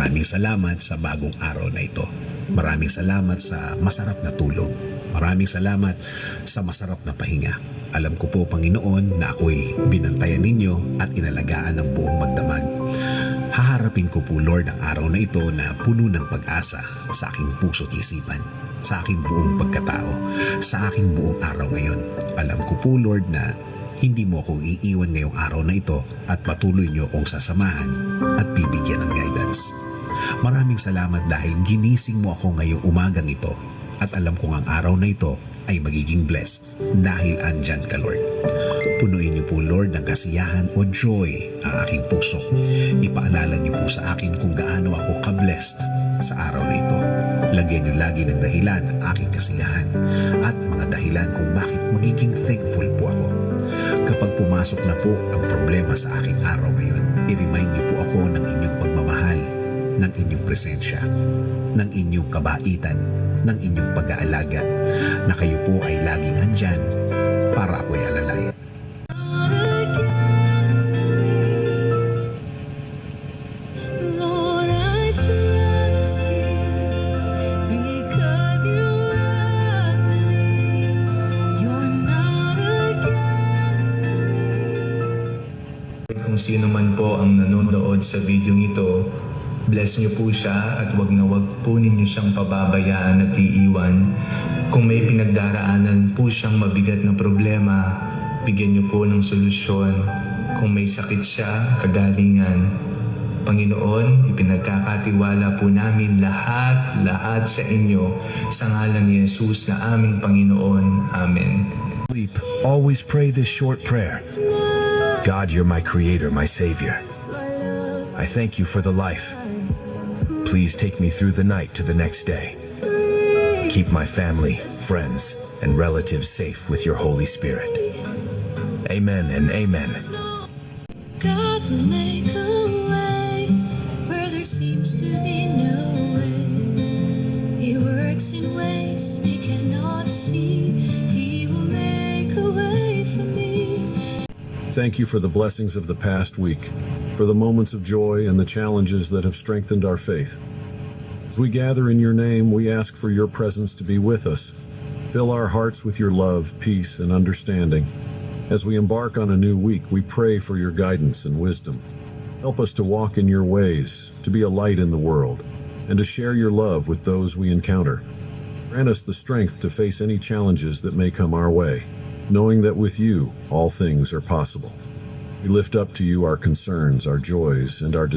Maraming salamat sa bagong araw na ito. Maraming salamat sa masarap na tulog. Maraming salamat sa masarap na pahinga. Alam ko po, Panginoon, na ako'y binantayan ninyo at inalagaan ng buong magdamag. Haharapin ko po, Lord, ang araw na ito na puno ng pag-asa sa aking puso't isipan, sa aking buong pagkatao, sa aking buong araw ngayon. Alam ko po, Lord, na hindi mo ako iiwan ngayong araw na ito at patuloy niyo akong sasamahan at bibigyan ng guidance. Maraming salamat dahil ginising mo ako ngayong umagang ito at alam kong ang araw na ito ay magiging blessed dahil andyan ka, Lord. Punuin niyo po, Lord, ng kasiyahan o joy ang aking puso. Ipaalala niyo po sa akin kung gaano ako ka-blessed sa araw na ito. Lagyan niyo lagi ng dahilan ang aking kasiyahan at mga dahilan kung bakit magiging thankful po ako. Kapag pumasok na po ang problema sa aking araw ngayon, i-remind niyo po ako ng inyong pagmamahal, ng inyong presensya, ng inyong kabaitan, ng inyong pag-aalaga, na kayo po ay laging andyan para ako'y alalayan. Kung sino man po ang nanonood sa video ito, bless niyo po siya at wag na wag po ninyo siyang pababayaan at iiwan. Kung may pinagdaraanan po siyang mabigat na problema, bigyan niyo po ng solusyon. Kung may sakit siya, kagalingan, Panginoon, ipinagkakatiwala po namin lahat sa inyo sa ngalan ni Jesus na aming Panginoon. Amen. Always pray this short prayer. God, you're my creator, my savior. I thank you for the life. Please take me through the night to the next day. Keep my family, friends, and relatives safe with your Holy Spirit. Amen and amen. God will make a way where there seems to be no way. He works in ways we cannot see. He will make a way for me. Thank you for the blessings of the past week, for the moments of joy and the challenges that have strengthened our faith. As we gather in your name, we ask for your presence to be with us. Fill our hearts with your love, peace, and understanding. As we embark on a new week, we pray for your guidance and wisdom. Help us to walk in your ways, to be a light in the world, and to share your love with those we encounter. Grant us the strength to face any challenges that may come our way, knowing that with you, all things are possible. We lift up to you our concerns, our joys, and our desires.